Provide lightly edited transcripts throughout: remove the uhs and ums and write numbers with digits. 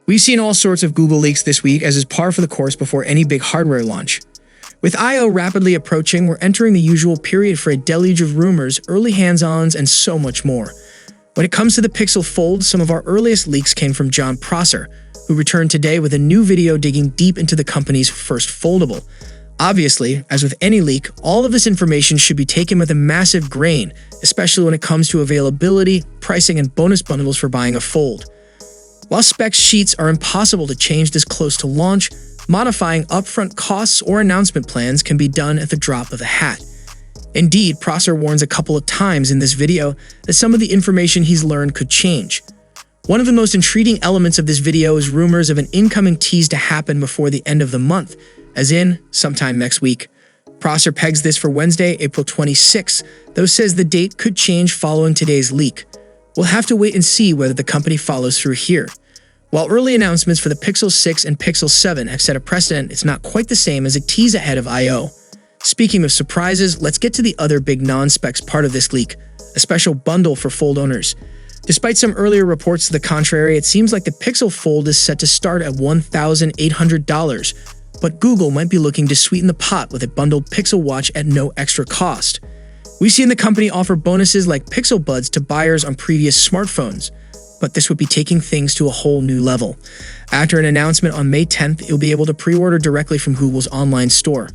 We've seen all sorts of Google leaks this week, as is par for the course before any big hardware launch. With I/O rapidly approaching, we're entering the usual period for a deluge of rumors, early hands-ons, and so much more. When it comes to the Pixel Fold, some of our earliest leaks came from John Prosser, who returned today with a new video digging deep into the company's first foldable. Obviously, as with any leak, all of this information should be taken with a massive grain, especially when it comes to availability, pricing, and bonus bundles for buying a Fold. While spec sheets are impossible to change this close to launch, modifying upfront costs or announcement plans can be done at the drop of a hat. Indeed, Prosser warns a couple of times in this video that some of the information he's learned could change. One of the most intriguing elements of this video is rumors of an incoming tease to happen before the end of the month, as in sometime next week. Prosser pegs this for Wednesday, April 26th, though says the date could change following today's leak. We'll have to wait and see whether the company follows through here. While early announcements for the Pixel 6 and Pixel 7 have set a precedent, it's not quite the same as a tease ahead of I/O. Speaking of surprises, let's get to the other big non-specs part of this leak, a special bundle for Fold owners. Despite some earlier reports to the contrary, it seems like the Pixel Fold is set to start at $1,800, but Google might be looking to sweeten the pot with a bundled Pixel Watch at no extra cost. We've seen the company offer bonuses like Pixel Buds to buyers on previous smartphones, but this would be taking things to a whole new level. After an announcement on May 10th, you'll be able to pre-order directly from Google's online store.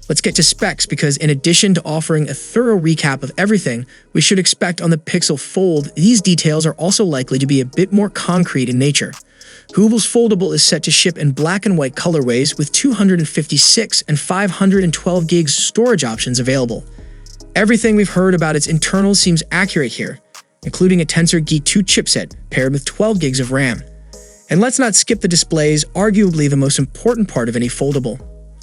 Let's get to specs, because in addition to offering a thorough recap of everything we should expect on the Pixel Fold, these details are also likely to be a bit more concrete in nature. Google's Foldable is set to ship in black and white colorways with 256 and 512 gigs storage options available. Everything we've heard about its internals seems accurate here, including a Tensor G2 chipset paired with 12 gigs of RAM. And let's not skip the displays, arguably the most important part of any foldable.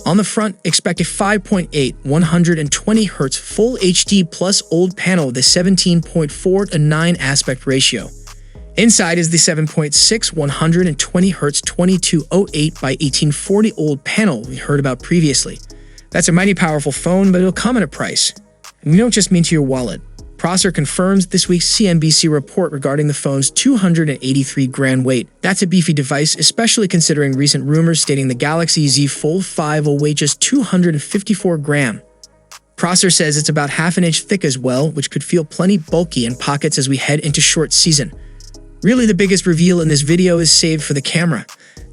On the front, expect a 5.8 120Hz Full HD Plus OLED panel with a 17.4:9 aspect ratio. Inside is the 7.6 120Hz 2208 by 1840 OLED panel we heard about previously. That's a mighty powerful phone, but it'll come at a price. And we don't just mean to your wallet. Prosser confirms this week's CNBC report regarding the phone's 283-gram weight. That's a beefy device, especially considering recent rumors stating the Galaxy Z Fold 5 will weigh just 254 grams. Prosser says it's about half an inch thick as well, which could feel plenty bulky in pockets as we head into short season. Really, the biggest reveal in this video is saved for the camera.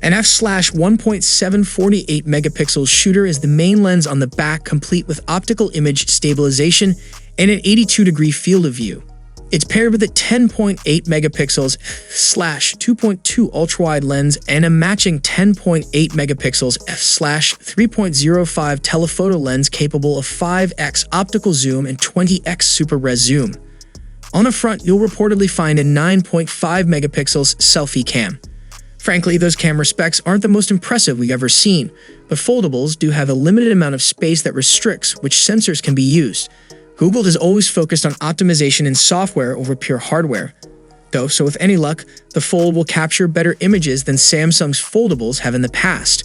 An f/1.748 megapixels shooter is the main lens on the back, complete with optical image stabilization and an 82-degree field of view. It's paired with a 10.8 megapixels f/2.2 ultrawide lens and a matching 10.8 megapixels f/3.05 telephoto lens capable of 5x optical zoom and 20x super res zoom. On the front, you'll reportedly find a 9.5 megapixels selfie cam. Frankly, those camera specs aren't the most impressive we've ever seen, but foldables do have a limited amount of space that restricts which sensors can be used. Google has always focused on optimization in software over pure hardware, though, so with any luck, the Fold will capture better images than Samsung's foldables have in the past.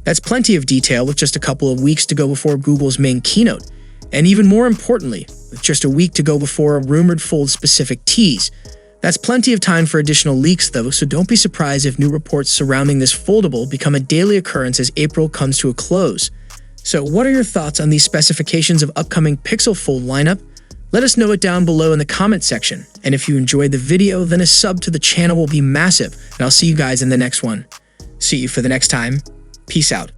That's plenty of detail with just a couple of weeks to go before Google's main keynote, and even more importantly, with just a week to go before a rumored Fold-specific tease. That's plenty of time for additional leaks, though, so don't be surprised if new reports surrounding this foldable become a daily occurrence as April comes to a close. So what are your thoughts on these specifications of upcoming Pixel Fold lineup? Let us know it down below in the comment section. And if you enjoyed the video, then a sub to the channel will be massive, and I'll see you guys in the next one. See you for the next time. Peace out.